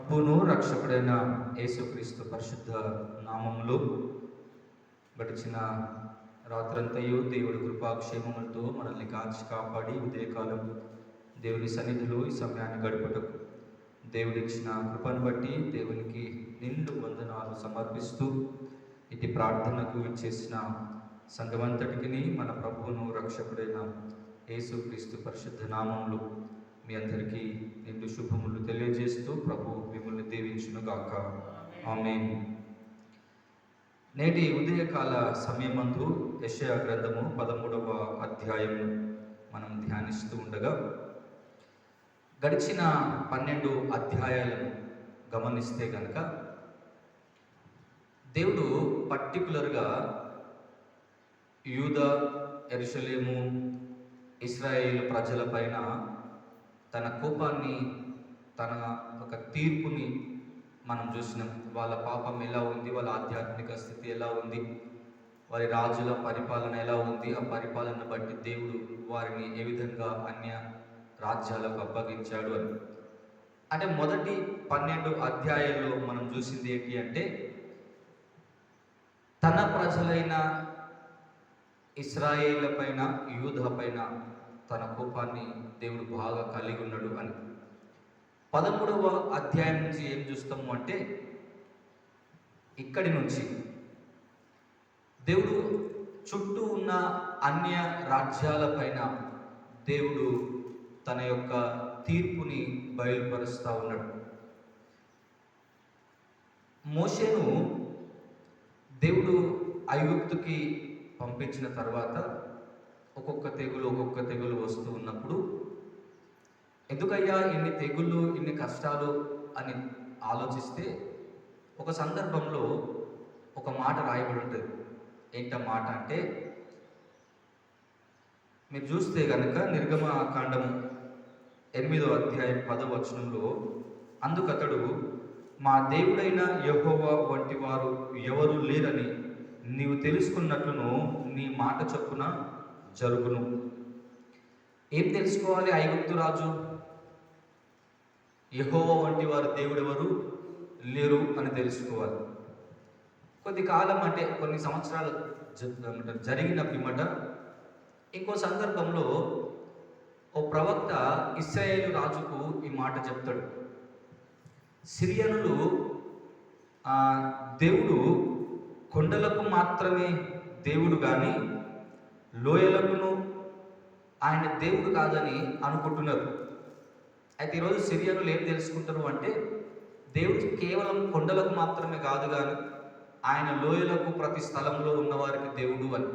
ప్రభువును రక్షకుడైన యేసుక్రీస్తు పరిశుద్ధ నామములో గడిచిన రాత్రంతయు దేవుడి కృపాక్షేమములతో మనల్ని కాచి కాపాడి ఉదయకాలం దేవుని సన్నిధిలో ఈ సమయాన్ని గడుపుటకు దేవుడిచ్చిన కృపను బట్టి దేవునికి నిండు వందనాలు సమర్పిస్తూ ఇటు ప్రార్థనకు చేసిన సంఘమంతటికి మన ప్రభువును రక్షకుడైన యేసుక్రీస్తు పరిశుద్ధ నామములో మీ అందరికీ నిండు శుభములు తెలియజేస్తూ ప్రభు మిమ్మల్ని దీవించును గాక. ఆమేన్. నేటి ఉదయకాల సమయమందు యెషయా గ్రంథము 13వ అధ్యాయము మనం ధ్యానిస్తూ ఉండగా గడిచిన 12 అధ్యాయాలను గమనిస్తే గనక దేవుడు పర్టికులర్గా యూదా, యెరూషలేము, ఇశ్రాయేలు ప్రజల పైన తన కోపాన్ని, తన ఒక తీర్పుని మనం చూసినాం. వాళ్ళ పాపం ఎలా ఉంది, వాళ్ళ ఆధ్యాత్మిక స్థితి ఎలా ఉంది, వారి రాజుల పరిపాలన ఎలా ఉంది, ఆ పరిపాలన బట్టి దేవుడు వారిని ఏ విధంగా అన్య రాజ్యాలకు అప్పగించాడు అని. అంటే మొదటి 12 అధ్యాయాల్లో మనం చూసింది ఏంటి అంటే తన ప్రజలైన ఇశ్రాయేళ్ల పైన, యూదా పైన తన కోపాన్ని దేవుడు బాగా కలిగి ఉన్నాడు అని. 13వ అధ్యాయం నుంచి ఏం చూస్తాము అంటే ఇక్కడి నుంచి దేవుడు చుట్టూ ఉన్న అన్య రాజ్యాల పైన దేవుడు తన యొక్క తీర్పుని బయలుపరుస్తూ ఉన్నాడు. మోషేను దేవుడు ఐగుప్తుకి పంపించిన తర్వాత ఒక్కొక్క తెగులు వస్తూ ఉన్నప్పుడు ఎందుకయ్యా ఇన్ని తెగుళ్ళు, ఇన్ని కష్టాలు అని ఆలోచిస్తే ఒక సందర్భంలో ఒక మాట రాయబడి ఉంటుంది. ఏంట మాట అంటే మీరు చూస్తే కనుక నిర్గమకాండం 8వ అధ్యాయం 10వ వచనంలో అందుకతడు మా దేవుడైన యెహోవా వంటి వారు ఎవరు లేరని నీవు తెలుసుకున్నట్లును నీ మాట చొప్పున జరుగును. ఏం తెలుసుకోవాలి? ఐగుప్తు రాజు యెహోవా వంటి వారు దేవుడు ఎవరు లేరు అని తెలుసుకోవాలి. కొద్ది కాలం అంటే కొన్ని సంవత్సరాలు జరిగిన పిమ్మట ఇంకో సందర్భంలో ఓ ప్రవక్త ఇశ్రాయేలు రాజుకు ఈ మాట చెప్తాడు. సిరియనులు దేవుడు కొండలకు మాత్రమే దేవుడు కానీ లోయలకును ఆయన దేవుడు కాదని అనుకుంటున్నారు. అయితే ఈరోజు సిరియనులు ఏం తెలుసుకుంటారు అంటే దేవుడు కేవలం కొండలకు మాత్రమే కాదు కానీ ఆయన లోయలకు, ప్రతి స్థలంలో ఉన్నవారికి దేవుడు అని.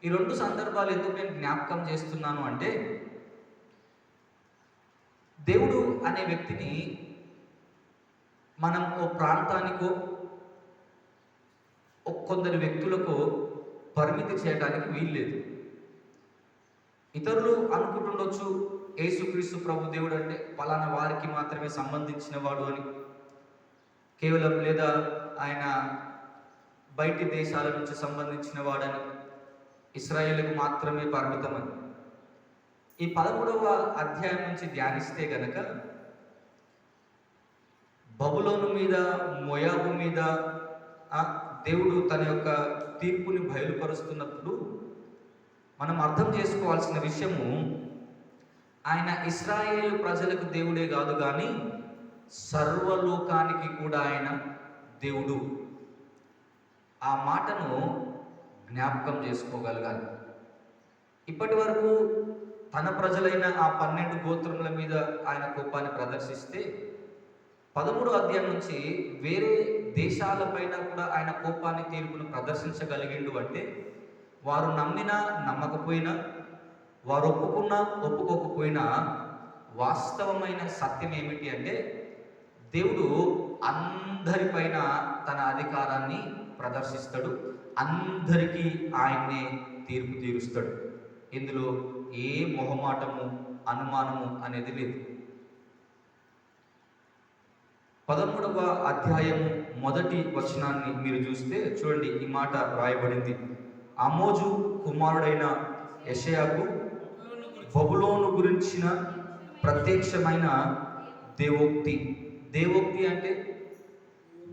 ఈ 2 సందర్భాలు ఎందుకు నేను జ్ఞాపకం చేస్తున్నాను అంటే దేవుడు అనే వ్యక్తిని మనం ఓ ప్రాంతానికో కొందరు వ్యక్తులకు పరిమితి చేయడానికి వీల్లేదు. ఇతరులు అనుకుంటుండొచ్చు యేసుక్రీస్తు ప్రభు దేవుడు అంటే పలానా వారికి మాత్రమే సంబంధించిన వాడు అని, కేవలం లేదా ఆయన బయటి దేశాల నుంచి సంబంధించిన వాడని, ఇశ్రాయేలుకు మాత్రమే పరిమితమని. ఈ 13వ అధ్యాయం నుంచి ధ్యానిస్తే గనక బబులోను మీద, మోయాబు మీద దేవుడు తన యొక్క తీర్పుని బయలుపరుస్తున్నప్పుడు మనం అర్థం చేసుకోవాల్సిన విషయము ఆయన ఇశ్రాయేలు ప్రజలకు దేవుడే కాదు కానీ సర్వలోకానికి కూడా ఆయన దేవుడు. ఆ మాటను జ్ఞాపకం చేసుకోగలగాలి. ఇప్పటి వరకు తన ప్రజలైన ఆ 12 గోత్రముల మీద ఆయన కోపాన్ని ప్రదర్శిస్తే 13వ అధ్యాయం నుంచి వేరే దేశాలపైన కూడా ఆయన కోపాన్ని, తీర్పును ప్రదర్శించగలిగిండు. అంటే వారు నమ్మినా నమ్మకపోయినా, వారు ఒప్పుకున్నా ఒప్పుకోకపోయినా వాస్తవమైన సత్యం ఏమిటి అంటే దేవుడు అందరిపైన తన అధికారాన్ని ప్రదర్శిస్తాడు, అందరికీ ఆయన్నే తీర్పు తీరుస్తాడు. ఇందులో ఏ మొహమాటము, అనుమానము అనేది లేదు. 13వ అధ్యాయము మొదటి వచనాన్ని మీరు చూస్తే చూడండి, ఈ మాట రాయబడింది. ఆమోజు కుమారుడైన యెషయాకు బబులోను గురించిన ప్రత్యక్షమైన దేవోక్తి. దేవోక్తి అంటే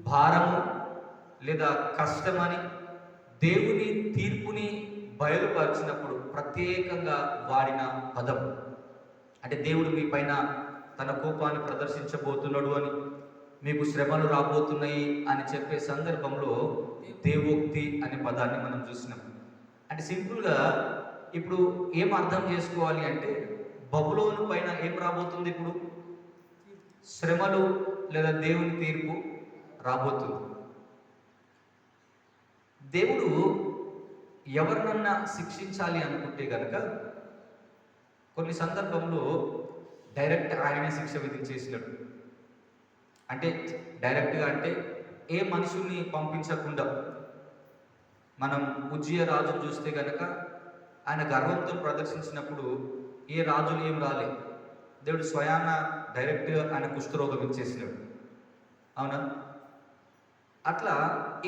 భారము లేదా కష్టమని దేవుని తీర్పుని బయలుపరిచినప్పుడు ప్రత్యేకంగా వాడిన పదం. అంటే దేవుడు మీ పైన తన కోపాన్ని ప్రదర్శించబోతున్నాడు అని, మీకు శ్రమలు రాబోతున్నాయి అని చెప్పే సందర్భంలో దేవోక్తి అనే పదాన్ని మనం చూసినాం. అంటే సింపుల్గా ఇప్పుడు ఏం అర్థం చేసుకోవాలి అంటే, బబులోను పైన ఏం రాబోతుంది? ఇప్పుడు శ్రమలు లేదా దేవుని తీర్పు రాబోతుంది. దేవుడు ఎవరినన్నా శిక్షించాలి అనుకుంటే గనక కొన్ని సందర్భంలో డైరెక్ట్ ఆయనే శిక్ష విధించేసినట్టు. అంటే డైరెక్ట్గా అంటే ఏ మనుషుల్ని పంపించకుండా. మనం ఉజ్జియా రాజును చూస్తే గనక ఆయన గర్వంతో ప్రదర్శించినప్పుడు ఏ రాజులు ఏం రాలేదు. దేవుడు స్వయాన డైరెక్ట్గా ఆయన కుష్ఠరోగం ఇచ్చేసినాడు. అవునా? అట్లా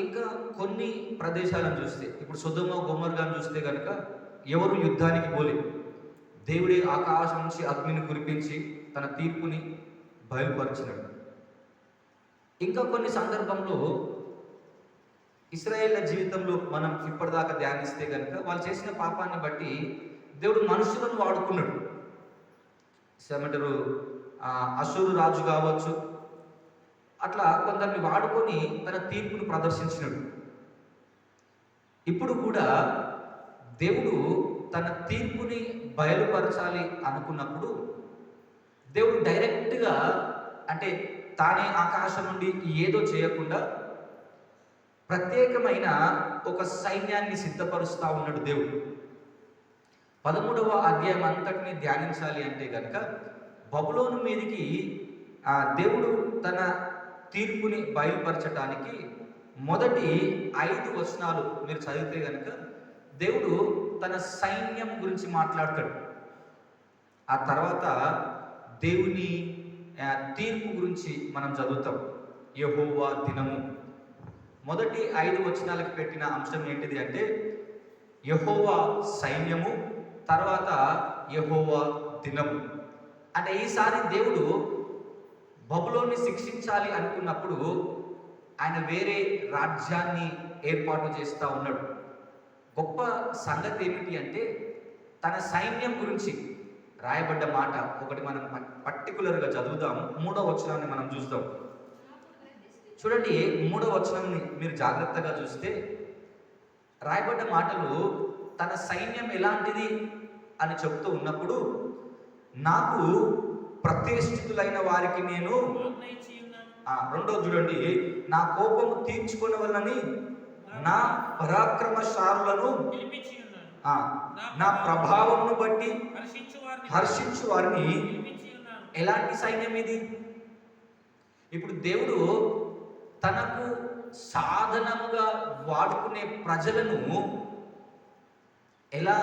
ఇంకా కొన్ని ప్రదేశాలను చూస్తే, ఇప్పుడు సొదొమ గొమొర్రాను చూస్తే కనుక ఎవరు యుద్ధానికి పోలే. దేవుడే ఆకాశం నుంచి అగ్నిని కురిపించి తన తీర్పుని బయలుపరిచినాడు. ఇంకా కొన్ని సందర్భంలో ఇశ్రాయేళ్ల జీవితంలో మనం ఇప్పటిదాకా ధ్యానిస్తే కనుక వాళ్ళు చేసిన పాపాన్ని బట్టి దేవుడు మనుషులను వాడుకున్నాడు. ఏమంటారు, అషూరు రాజు కావచ్చు, అట్లా కొందరిని వాడుకొని తన తీర్పును ప్రదర్శించినాడు. ఇప్పుడు కూడా దేవుడు తన తీర్పుని బయలుపరచాలి అనుకున్నప్పుడు దేవుడు డైరెక్ట్గా, అంటే తానే ఆకాశం నుండి ఏదో చేయకుండా ప్రత్యేకమైన ఒక సైన్యాన్ని సిద్ధపరుస్తూ ఉన్నాడు దేవుడు. 13వ అధ్యాయం అంతటిని ధ్యానించాలి అంటే కనుక బబులోను మీదికి దేవుడు తన తీర్పుని బయలుపరచడానికి మొదటి 5 వచనాలు మీరు చదివితే కనుక దేవుడు తన సైన్యం గురించి మాట్లాడతాడు. ఆ తర్వాత దేవుని తీర్పు గురించి మనం చదువుతాం. యెహోవా దినము. మొదటి 5 వచనాలకు పెట్టిన అంశం ఏంటిది అంటే యెహోవా సైన్యము, తర్వాత యెహోవా దినము. అంటే ఈసారి దేవుడు బబులోన్ని శిక్షించాలి అనుకున్నప్పుడు ఆయన వేరే రాజ్యాన్ని ఏర్పాటు చేస్తూ ఉన్నాడు. గొప్ప సంగతి ఏమిటి అంటే తన సైన్యం గురించి రాయబడ్డ మాట ఒకటి మనం పర్టికులర్గా చదువుదాం. 3వ వచనాన్ని మనం చూద్దాం. చూడండి, 3వ వచనాన్ని మీరు జాగ్రత్తగా చూస్తే రాయబడ్డ మాటలు తన సైన్యం ఎలాంటిది అని చెప్తూ ఉన్నప్పుడు, నాకు ప్రతిష్ఠితులైన వారికి నేను రెండో చూడండి, నా కోపము తీర్చుకునే వాళ్ళని, నా పరాక్రమశాలులను, నా ప్రభావమును బట్టి హర్షించు వారిని. ఎలాంటి సైన్యం ఇది? ఇప్పుడు దేవుడు తనకు సాధనముగా వాడుకునే ప్రజలను ఎలా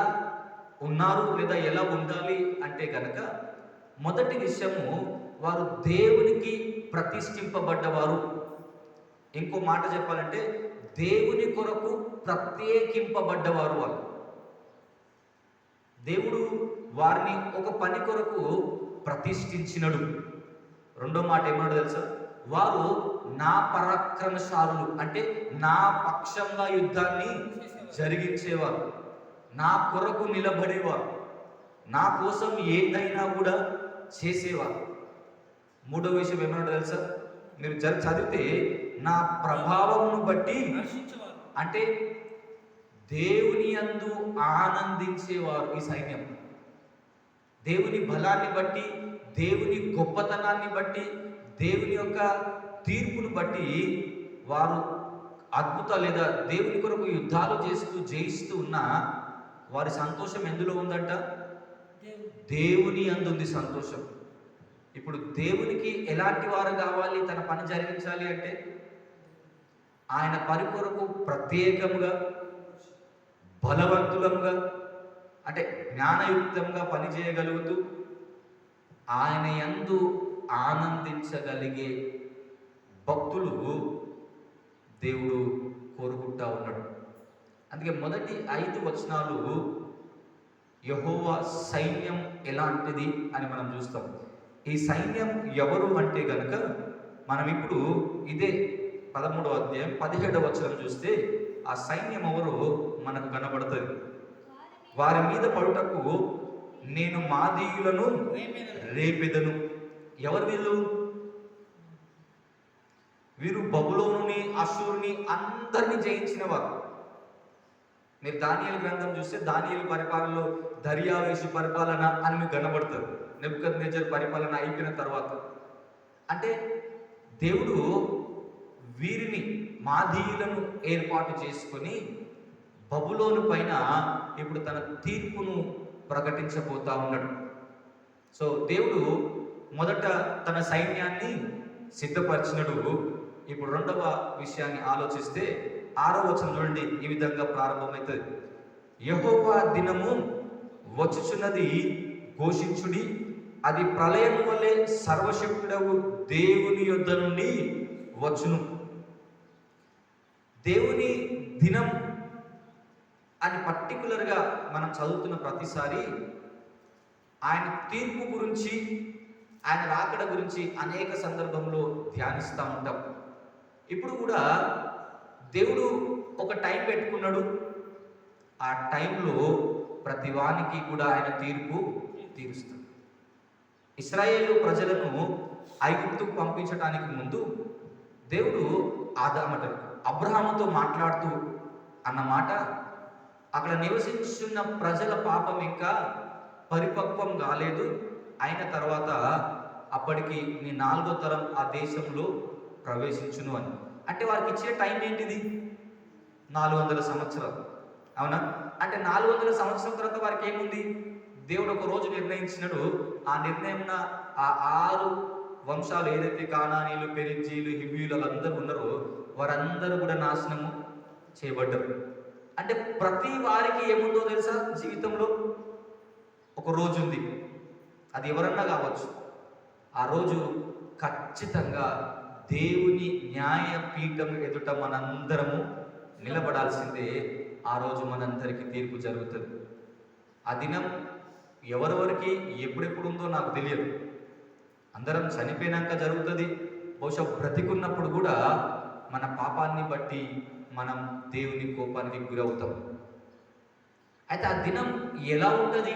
ఉన్నారు లేదా ఎలా ఉండాలి అంటే కనుక మొదటి విషయము, వారు దేవునికి ప్రతిష్ఠింపబడ్డవారు. ఇంకో మాట చెప్పాలంటే దేవుని కొరకు ప్రత్యేకింపబడ్డవారు. వాళ్ళు దేవుడు వారిని ఒక పని కొరకు ప్రతిష్ఠించినడు. రెండో మాట ఏమన్నాడు తెలుసా? వారు నా పరాక్రమశాలులు, అంటే నా పక్షంగా యుద్ధాన్ని జరిగించేవారు, నా కొరకు నిలబడేవారు, నా కోసం ఏదైనా కూడా చేసేవారు. మూడో విషయం ఏమన్నాడు తెలుసా? మీరు చదివితే నా ప్రభావమును బట్టి, అంటే దేవుని యందు ఆనందించేవారు ఈ సైన్యం. దేవుని బలాన్ని బట్టి, దేవుని గొప్పతనాన్ని బట్టి, దేవుని యొక్క తీర్పును బట్టి వారు అద్భుత లేదా దేవుని కొరకు యుద్ధాలు చేస్తూ జయిస్తూ ఉన్న వారి సంతోషం ఎందులో ఉందంట? దేవుని యందు ఉంది సంతోషం. ఇప్పుడు దేవునికి ఎలాంటి వారు కావాలి తన పని జరిగించాలి అంటే? ఆయన పని కొరకు ప్రత్యేకంగా, బలవంతులంగా, అంటే జ్ఞానయుక్తంగా పని చేయగలుగుతూ ఆయన యందు ఆనందించగలిగే భక్తులు దేవుడు కోరుకుంటా ఉన్నాడు. అందుకే మొదటి 5 వచనాలు యెహోవా సైన్యం ఎలాంటిది అని మనం చూస్తాం. ఈ సైన్యం ఎవరు అంటే గనుక మనం ఇప్పుడు ఇదే 13వ అధ్యాయం 17వ వచనం చూస్తే ఆ సైన్యం ఎవరు మనకు కనబడుతుంది. వారి మీద పడుటకు నేను మాదీయులను రేపెదను. ఎవరు వీళ్ళు? వీరు బబులోనుని, అషూరుని అందరినీ జయించిన వారు. మీరు దానియేలు గ్రంథం చూస్తే దానియేలు పరిపాలనలో దర్యావేషు పరిపాలన అని మీకు కనబడుతుంది. నెబుకద్నెజర్ పరిపాలన అయిపోయిన తర్వాత అంటే దేవుడు వీరిని మాదీయులను ఏర్పాటు చేసుకొని బబులోను పైన ఇప్పుడు తన తీర్పును ప్రకటించబోతా ఉన్నాడు. సో దేవుడు మొదట తన సైన్యాన్ని సిద్ధపరిచినడు. ఇప్పుడు రెండవ విషయాన్ని ఆలోచిస్తే 6వ వచనం చూడండి, ఈ విధంగా ప్రారంభమవుతుంది. యెహోవా దినము వచ్చుచున్నది, ఘోషించుడి, అది ప్రళయం వలె సర్వశక్తుడవు దేవుని యొద్ద నుండి వచ్చును. దేవుని దినం అని పర్టికులర్గా మనం చదువుతున్న ప్రతిసారి ఆయన తీర్పు గురించి, ఆయన రాకడ గురించి అనేక సందర్భంలో ధ్యానిస్తూ ఉంటాం. ఇప్పుడు కూడా దేవుడు ఒక టైం పెట్టుకున్నాడు. ఆ టైంలో ప్రతి వానికి కూడా ఆయన తీర్పు తీరుస్తాడు. ఇశ్రాయేలు ప్రజలను ఐగుప్తుకు పంపించడానికి ముందు దేవుడు అబ్రహాముతో మాట్లాడుతూ అన్నమాట, అక్కడ నివసించున్న ప్రజల పాపం ఇంకా పరిపక్వం కాలేదు, అయిన తర్వాత అప్పటికి నీ 4వ తరం ఆ దేశంలో ప్రవేశించును అని. అంటే వారికి ఇచ్చిన టైం ఏంటిది? 400 సంవత్సరాలు. అవునా? అంటే 400 సంవత్సరాల తర్వాత వారికి ఏముంది? దేవుడు ఒక రోజు నిర్ణయించినాడు. ఆ నిర్ణయం ఆ 6 వంశాలు ఏదైతే కానానీయులు, పెరిజ్జీలు, హివ్వీలు అందరూ ఉన్నారో వారందరూ కూడా నాశనము చేయబడ్డారు. అంటే ప్రతి వారికి ఏముందో తెలుసా? జీవితంలో ఒక రోజు ఉంది. అది ఎవరన్నా కావచ్చు. ఆ రోజు ఖచ్చితంగా దేవుని న్యాయపీఠం ఎదుట మనందరము నిలబడాల్సిందే. ఆ రోజు మనందరికీ తీర్పు జరుగుతుంది. ఆ దినం ఎవరెవరికి ఎప్పుడెప్పుడు ఉందో నాకు తెలియదు. అందరం చనిపోయినాక జరుగుతుంది. బహుశా బ్రతికున్నప్పుడు కూడా మన పాపాన్ని బట్టి మనం దేవుని కోపానికి గురవుతాం. అయితే ఆ దినం ఎలా ఉంటుంది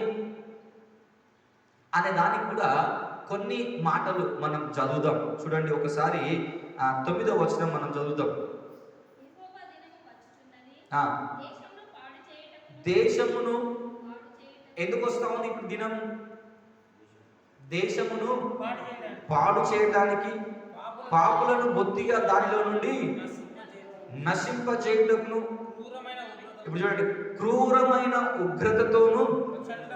అనే దానికి కూడా కొన్ని మాటలు మనం చదువుదాం. చూడండి ఒకసారి 9వ వచనం మనం చదువుదాం. దేశమును ఎందుకు వస్తా ఉంది ఇప్పుడు దినం? దేశమును పాడు చేయడానికి, పాపులను బొత్తిగా దానిలో నుండి నశింపచేయుటకును. ఇప్పుడు చూడండి, క్రూరమైన ఉగ్రతతోను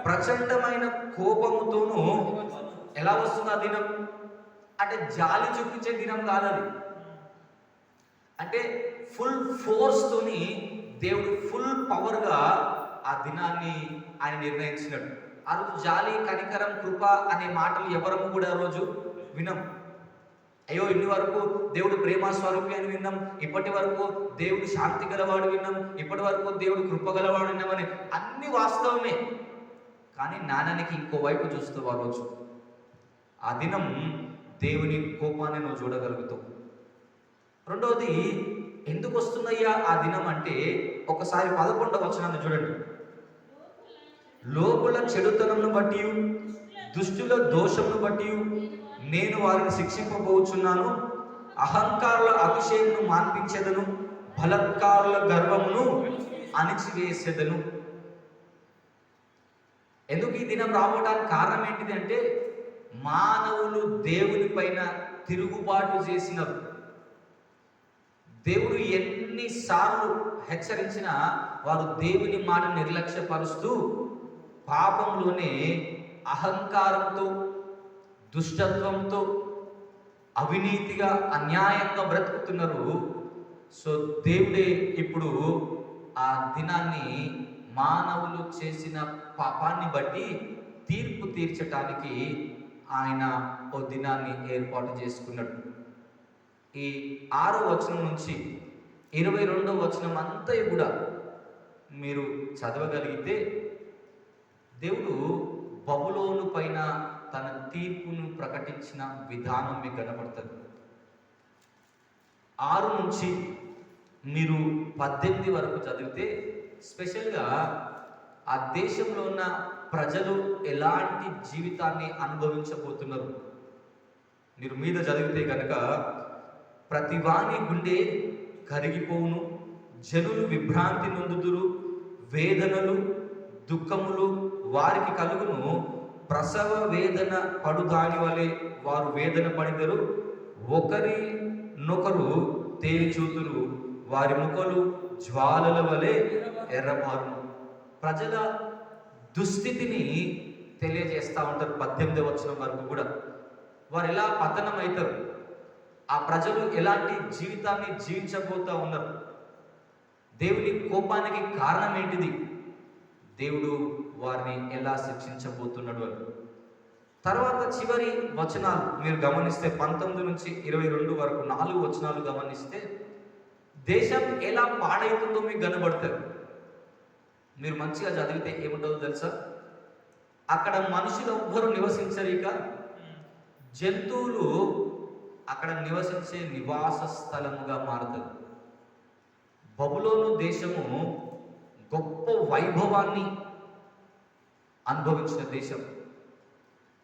ప్రచండమైన కోపముతోను ఎలా వస్తుంది ఆ దినం? అంటే జాలి చూపించే దినం కాదది. అంటే ఫుల్ ఫోర్స్ తోని దేవుడు ఫుల్ పవర్గా ఆ దినాన్ని ఆయన నిర్ణయించినాడు. ఆ రోజు జాలి, కనికరం, కృప అనే మాటలు ఎవరము కూడా ఆ రోజు వినం. అయ్యో ఇన్ని వరకు దేవుడు ప్రేమ స్వరూపి అని విన్నాం, ఇప్పటి వరకు దేవుడు శాంతి గలవాడు విన్నాం, ఇప్పటి వరకు దేవుడు కృప గలవాడు విన్నామని అన్ని వాస్తవమే. కానీ నాణానికి ఇంకో వైపు చూస్తావు ఆ రోజు. ఆ దినం దేవుని కోపాన్ని నువ్వు చూడగలుగుతావు. రెండవది, ఎందుకు వస్తుందయ్యా ఆ దినం అంటే ఒకసారి 11వ వచనాన్ని చూడండి. లోకుల చెడుతనంను బట్టి, దుష్టుల దోషమును బట్టి నేను వారిని శిక్షింపబోచున్నాను. అహంకారుల అతిశయమును మాన్పించెదను, బలత్కారుల గర్వమును అణిచివేసేదను. ఎందుకు ఈ దినం రావడానికి కారణం ఏంటిది అంటే మానవులు దేవుని పైన తిరుగుబాటు చేసినారు. దేవుడు ఎన్నిసార్లు హెచ్చరించినా వారు దేవుని మాట నిర్లక్ష్యపరుస్తూ పాపంలోనే అహంకారంతో, దుష్టత్వంతో, అవినీతిగా, అన్యాయంగా బ్రతుకుతున్నారు. సో దేవుడే ఇప్పుడు ఆ దినాన్ని మానవులు చేసిన పాపాన్ని బట్టి తీర్పు తీర్చటానికి ఆయన ఓ దినాన్ని ఏర్పాటు చేసుకున్నాడు. ఈ 6వ వచనం నుంచి 22వ వచనం అంతా కూడా మీరు చదవగలిగితే దేవుడు బబులోను పైన తన తీర్పును ప్రకటించిన విధానం మీకు కనబడుతుంది. 6 నుంచి మీరు 18 వరకు చదివితే స్పెషల్గా ఆ దేశంలో ఉన్న ప్రజలు ఎలాంటి జీవితాన్ని అనుభవించబోతున్నారు మీరు మీద చదివితే కనుక, ప్రతి వాని గుండె కరిగిపోవును, జనులు విభ్రాంతి నొందుదురు, వేదనలు దుఃఖములు వారికి కలుగును, ప్రసవ వేదన పడు దాని వలె వారు వేదన పడిదరు, ఒకరినొకరు తేల్చూతురు, వారి ముఖలు జ్వాలల వలె ఎర్రబారును. ప్రజల దుస్థితిని తెలియజేస్తూ ఉంటారు 18వ వచనం వరకు కూడా. వారు ఎలా పతనం అవుతారు, ఆ ప్రజలు ఎలాంటి జీవితాన్ని జీవించబోతా ఉన్నారు, దేవుని కోపానికి కారణం ఏంటిది, దేవుడు వారిని ఎలా శిక్షించబోతున్నాడు అని. తర్వాత చివరి వచనాలు మీరు గమనిస్తే 19 నుంచి 22 వరకు 4 వచనాలు గమనిస్తే దేశం ఎలా పాడైతుందో మీకు కనబడతారు. మీరు మంచిగా చదివితే ఏముంటుందో తెలుసా, అక్కడ మనుషులు ఎవ్వరు నివసించరిక, జంతువులు అక్కడ నివసించే నివాస స్థలముగా మారుతుంది. బబులోను దేశము గొప్ప వైభవాన్ని అనుభవించిన దేశం.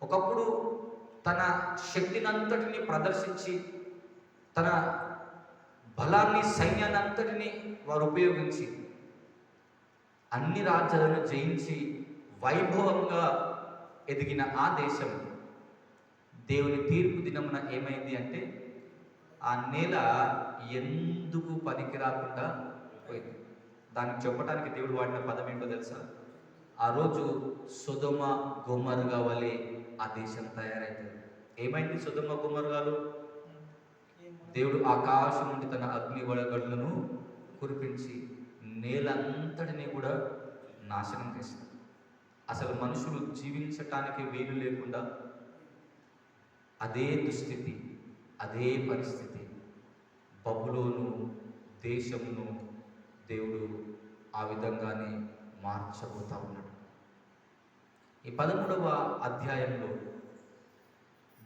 ఒకప్పుడు తన శక్తినంతటిని ప్రదర్శించి, తన బలాన్ని సైన్యాన్ని అంతటిని వారు ఉపయోగించి అన్ని రాజ్యాలను జయించి వైభవంగా ఎదిగిన ఆ దేశం దేవుని తీర్పు దినమున ఏమైంది అంటే, ఆ నేల ఎందుకు పనికి రాకుండా పోయింది. దానికి చెప్పడానికి దేవుడు వాడిన పదం ఏంటో తెలుసా, ఆ రోజు సొదొమ గొమొర్రా వలె ఆ దేశం తయారైంది. ఏమైంది సొదొమ గొమొర్రాలు? దేవుడు ఆకాశం నుండి తన అగ్ని వడగడ్లను కురిపించి నేలంతటినీ కూడా నాశనం చేశాడు. అసలు మనుషులు జీవించటానికి వీలు లేకుండా అదే దుస్థితి, అదే పరిస్థితి బబులోను దేశమును దేవుడు ఆ విధంగానే మార్చబోతా ఉన్నాడు. ఈ 13వ అధ్యాయంలో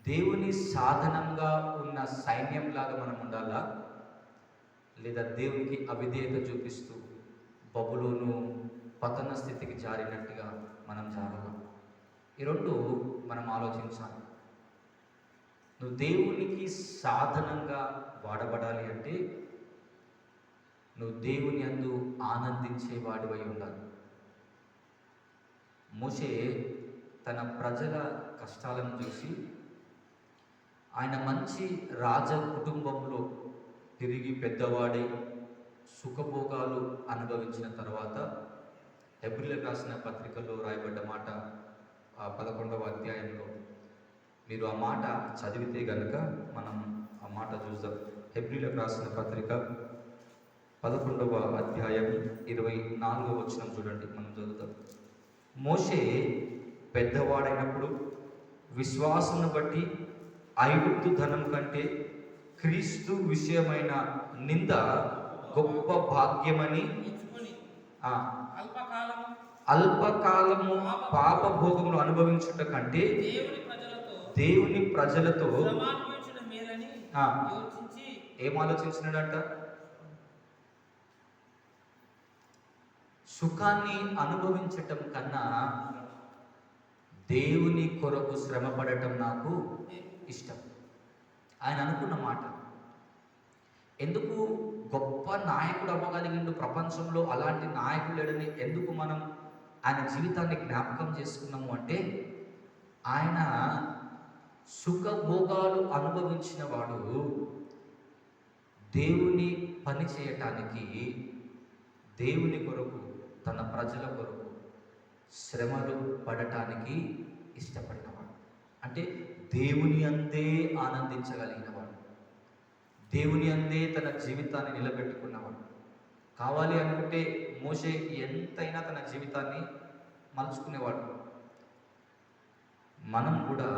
దేవుని సాధనంగా ఉన్న సైన్యంలాగా మనం ఉండాలా, లేదా దేవునికి అవిధేయత చూపిస్తూ బబులోను పతన స్థితికి జారినట్టుగా మనం జారాలా? ఈ రెండు మనం ఆలోచించాలి. నువ్వు దేవునికి సాధనంగా వాడబడాలి అంటే నువ్వు దేవుని యందు ఆనందించే వాడివై ఉండాలి. మోషే తన ప్రజల కష్టాలను చూసి ఆయన మంచి రాజ కుటుంబంలో తిరిగి పెద్దవాడై సుఖభోగాలు అనుభవించిన తర్వాత హెబ్రీయులకు రాసిన పత్రికలో రాయబడ్డ మాట 11వ అధ్యాయంలో మీరు ఆ మాట చదివితే కనుక మనం ఆ మాట చూద్దాం. హెబ్రీయులకు రాసిన పత్రిక 11వ అధ్యాయం 24వ వచనం చూడండి, మనం చదువుతాం. మోషే పెద్దవాడైనప్పుడు విశ్వాసమును బట్టి ఐగుప్తు ధనం కంటే క్రీస్తు విషయమైన నింద గొప్ప భాగ్యమని అల్పకాలము పాప భోగములు అనుభవించుట కంటే దేవుని ప్రజలతో ఏం ఆలోచించినాడంట? సుఖాన్ని అనుభవించటం కన్నా దేవుని కొరకు శ్రమ పడటం నాకు ఇష్టం. ఆయన అనుకున్న మాట. ఎందుకు గొప్ప నాయకుడు అవ్వగలిగిండు ప్రపంచంలో, అలాంటి నాయకుడు లేడని ఎందుకు మనం ఆయన జీవితాన్ని జ్ఞాపకం చేసుకున్నాము అంటే, ఆయన సుఖభోగాలు అనుభవించిన వాడు దేవుని పని చేయటానికి, దేవుని కొరకు, తన ప్రజల కొరకు శ్రమలు పడటానికి ఇష్టపడినవాడు. అంటే దేవుని అందే ఆనందించగలిగినవాడు, దేవుని అందే తన జీవితాన్ని నిలబెట్టుకున్నవాడు. కావాలి అనుకుంటే మోషే ఎంతైనా తన జీవితాన్ని మలుచుకునేవాడు. మనం కూడా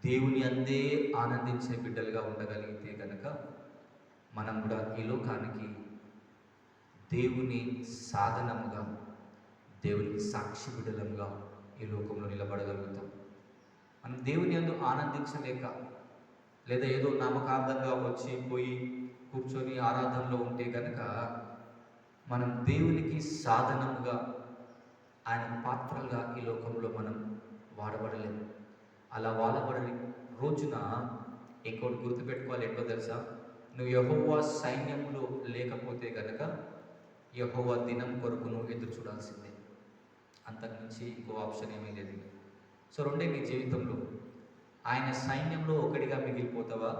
దేవుని అందే ఆనందించే బిడ్డలుగా ఉండగలిగితే కనుక మనం కూడా ఈ లోకానికి దేవుని సాధనముగా, దేవునికి సాక్షి బిడ్డలంగా ఈ లోకంలో నిలబడగలుగుతాం. మనం దేవుని యందు ఆనందించలేక, లేదా ఏదో నామకార్థంగా వచ్చి పోయి కూర్చొని ఆరాధనలో ఉంటే కనుక మనం దేవునికి సాధనముగా, ఆయన పాత్రలుగా ఈ లోకంలో మనం వాడబడలేము. అలా వాడబడని రోజున ఇంకోటి గుర్తుపెట్టుకోవాలి. ఏంటో తెలుసా? నువ్వు యెహోవా సైన్యంలో లేకపోతే కనుక యెహోవా దినం కొరకు నువ్వు ఎదురు చూడాల్సిందే. అంతకుమించి ఇంకో ఆప్షన్ ఏమీ లేదు. సో రెండే నీ జీవితంలో, ఆయన సైన్యంలో ఒకటిగా మిగిలిపోతావా,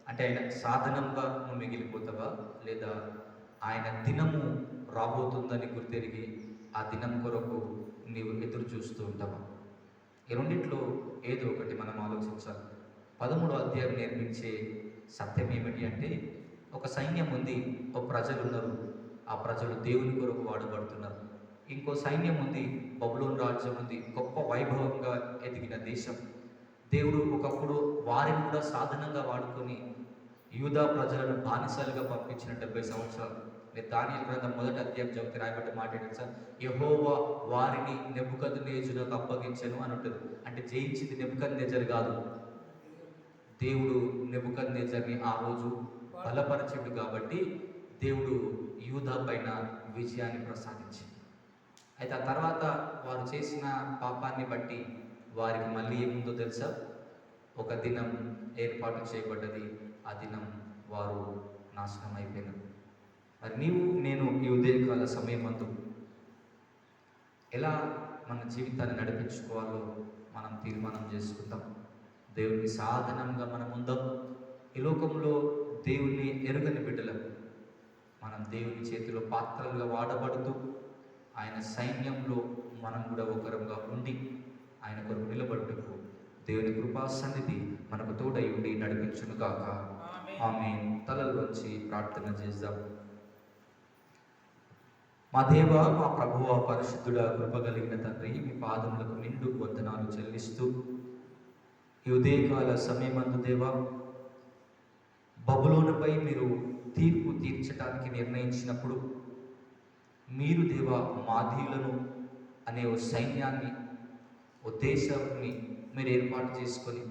అంటే ఆయన సాధనంగా నువ్వు మిగిలిపోతావా, లేదా ఆయన దినము రాబోతుందని గుర్తెరిగి ఆ దినం కొరకు నీవు ఎదురు చూస్తూ ఉంటావా? ఈ రెండిట్లో ఏదో ఒకటి మనం ఆలోచించాలి. 13వ అధ్యాయం నేర్పించే సత్యం ఏమిటి అంటే, ఒక సైన్యం ఉంది, ఒక ప్రజలు ఉన్నారు, ఆ ప్రజలు దేవుని కొరకు వాడబడుతున్నారు. ఇంకో సైన్యం ఉంది, బబులోను రాజ్యం ఉంది, గొప్ప వైభవంగా ఎదిగిన దేశం. దేవుడు ఒకప్పుడు వారిని కూడా సాధనంగా వాడుకొని యూదా ప్రజలను బానిసలుగా పంపించిన 70 సంవత్సరాలు. మీరు దానియేలు గ్రంథం 1వ అధ్యాయం చదివితే రాయబడ్డ మాట ఏంటంటే సార్, యెహోవా వారిని నెబుకద్నెజరునకు అప్పగించెను అని ఉంటుంది. అంటే జయించింది నెబుకద్నెజరు కాదు, దేవుడు నెబుకద్నెజరుని ఆ రోజు బలపరచుడు కాబట్టి దేవుడు యూదా పైన విజయాన్ని ప్రసాదించింది. అయితే ఆ తర్వాత వారు చేసిన పాపాన్ని బట్టి వారికి మళ్ళీ ఏముందో తెలుసా? ఒక దినం ఏర్పాటు చేయబడ్డది, ఆ దినం వారు నాశనం అయిపోయినారు. మరి నీవు నేను ఈ ఉదయకాల సమయమందు ఎలా మన జీవితాన్ని నడిపించుకోవాలో మనం తీర్మానం చేసుకుందాం. దేవునికి సాధనంగా మనం ఉందాం. ఈ లోకంలో దేవుణ్ణి ఎరుగని బిడ్డలం మనం దేవుని చేతిలో పాత్రలుగా వాడబడుతూ ఆయన సైన్యంలో మనం కూడా ఒకరంగా ఉండి ఆయన కొరకు నిలబడుటకు దేవుని కృపా సన్నిధి మనకు తోడై ఉండి నడిపించును గాక. ఆమేన్. తలలు వంచి ప్రార్థన చేద్దాం. మా దేవ, మా ప్రభువ, పరిశుద్ధుడ, కృపగలిగిన తండ్రి, మీ పాదములకు నిండు వందనాలు చెల్లిస్తూ ఈ ఉదయకాల సమయమందు దేవా, బబులోనుపై మీరు తీర్పు తీర్చడానికి నిర్ణయించినప్పుడు మీరు దేవా మాదీయులను అనే ఓ సైన్యాన్ని, ఓ దేశాన్ని మీరు ఏర్పాటు చేసుకొని,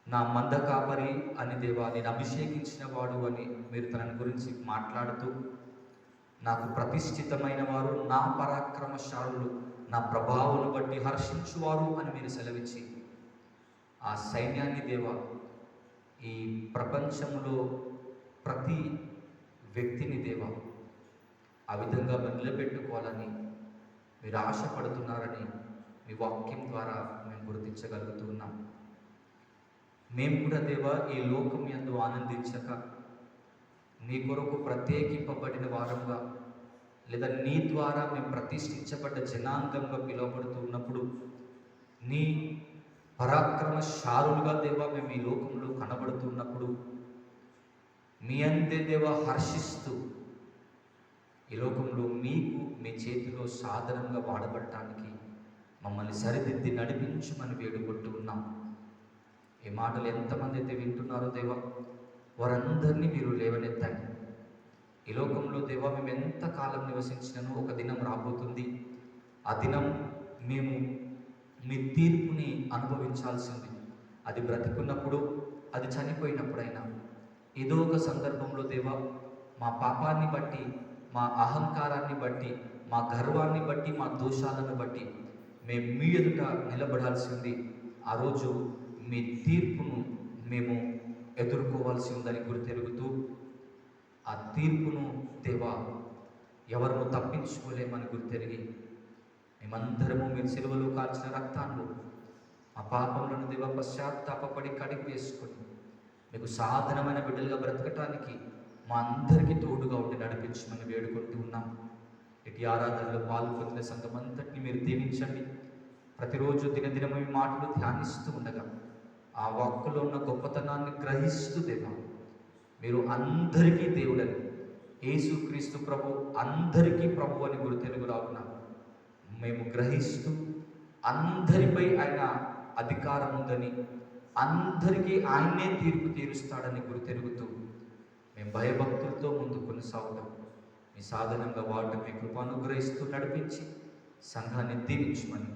నా మంద కాపరి అని దేవా, నేను అభిషేకించిన వాడు అని మీరు తన గురించి మాట్లాడుతూ, నాకు ప్రతిష్ఠితమైన వారు, నా పరాక్రమశాలులు, నా ప్రభావాన్ని బట్టి హర్షించువారు అని మీరు సెలవిచ్చి ఆ సైన్యాన్ని దేవా, ఈ ప్రపంచంలో ప్రతి వ్యక్తిని దేవా ఆ విధంగా నిలబెట్టుకోవాలని మీరు ఆశపడుతున్నారని మీ వాక్యం ద్వారా మేము గుర్తించగలుగుతున్నాం. మేము కూడా దేవా ఈ లోకం యందు ఆనందించక నీ కొరకు ప్రత్యేకింపబడిన వారంగా, లేదా నీ ద్వారా మేము ప్రతిష్ఠించబడ్డ జనాంగంగా పిలువబడుతూ ఉన్నప్పుడు, నీ పరాక్రమశాలులుగా దేవా మేము ఈ లోకంలో కనబడుతున్నప్పుడు, మీ అంతే దేవా హర్షిస్తూ ఈ లోకంలో మీకు మీ చేతిలో సాధనంగా వాడబడటానికి మమ్మల్ని సరిదిద్ది నడిపించమని వేడుకుంటూ ఉన్నాం. ఈ మాటలు ఎంతమంది అయితే వింటున్నారో దేవా, వారందరినీ మీరు లేవనెత్తండి. ఈ లోకంలో దేవా మేము ఎంతకాలం నివసించినను ఒక దినం రాబోతుంది. ఆ దినం మేము మీ తీర్పుని అనుభవించాల్సింది. అది బ్రతికున్నప్పుడు, అది చనిపోయినప్పుడైనా, ఏదో ఒక సందర్భంలో దేవా మా పాపాన్ని బట్టి, మా అహంకారాన్ని బట్టి, మా గర్వాన్ని బట్టి, మా దోషాలను బట్టి మేము మీ ఎదుట నిలబడాల్సింది. ఆ రోజు మీ తీర్పును మేము ఎదుర్కోవాల్సి ఉందని గుర్తెరుగుతూ, ఆ తీర్పును దేవా ఎవరు తప్పించుకోలేమని గుర్తెరిగి, మేమందరము మీరు సిలువలో కాల్చిన రక్తాన్ని మా పాపములను దేవా పశ్చాత్తాపడి కడిగి వేసుకొని మీకు సాధనమైన బిడ్డలుగా బ్రతకటానికి మా అందరికీ తోడుగా ఉండి నడిపించమని వేడుకుంటూ ఉన్నాం. ఇటు ఆరాధనలో పాల్గొన్న సంఘం అంతటిని మీరు దీవించండి. ప్రతిరోజు దినదినము ఈ మాటలు ధ్యానిస్తూ ఉండగా ఆ వాక్కులో ఉన్న గొప్పతనాన్ని గ్రహిస్తూ దేవా మీరు అందరికీ దేవుడని, యేసుక్రీస్తు ప్రభు అందరికీ ప్రభు అని గుర్తెరుగు రాకున్నా మేము గ్రహిస్తూ, అందరిపై ఆయన అధికారం ఉందని, అందరికీ ఆయనే తీర్పు తీరుస్తాడని గుర్తెరుగుతూ మేము భయభక్తులతో ముందు కొనసాగుతాం. మీ సాధనంగా వాడటం మీ కృప అనుగ్రహిస్తూ నడిపించి సంఘాన్ని దీవించమని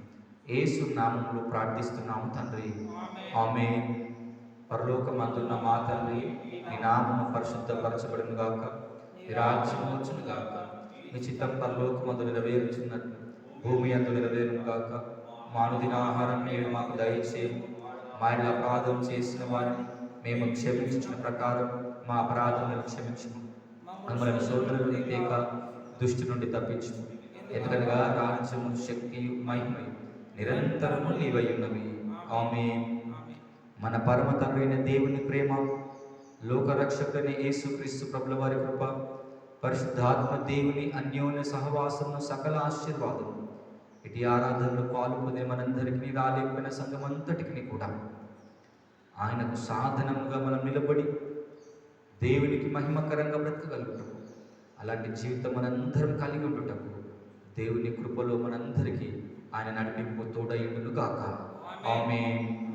యేసు నామములో ప్రార్థిస్తున్నాము తండ్రి. ఆమేన్. పరలోకమందున్న మా తండ్రి, నీ నామము పరిశుద్ధపరచబడును గాక, నీ రాజ్యం వచ్చును గాక, మీ చిత్తం పరలోకమందు నెరవేరుచున్నట్టు భూమి అందు నెరవేరును గాక. మా అనుదిన ఆహారం నేడు మాకు దయచేయము. మా ఇంట్లో అపరాధం చేసిన వారిని మేము క్షమించిన ప్రకారం మా అపరాధములను క్షమించుము. మమ్మల్ని శోధనలు తేక దుష్టి నుండి తప్పించుము. ఎందుకనగా రాజ్యము, శక్తియు, మహిమయు నిరంతరము నీవై ఉన్నవి. ఆమేన్. మన పరమ తండ్రి అయిన దేవుని ప్రేమ, లోకరక్షకుడైన యేసుక్రీస్తు ప్రభుల వారి కృప, పరిశుద్ధాత్మ దేవుని అన్యోన్య సహవాసమును, సకల ఆశీర్వాదము ఇటు ఆరాధనలో పాల్గొనే మనందరికీ, రాలేకపోయిన సంఘం అంతటికి కూడా ఆయనకు సాధనముగా మనం నిలబడి దేవునికి మహిమకరంగా బ్రతకగలుగుతాము. అలాంటి జీవితం మనందరం కలిగి ఉండుటకు దేవుని కృపలో మనందరికీ ఆయన నడిపింపు తోడయుండును గాక. ఆమేన్.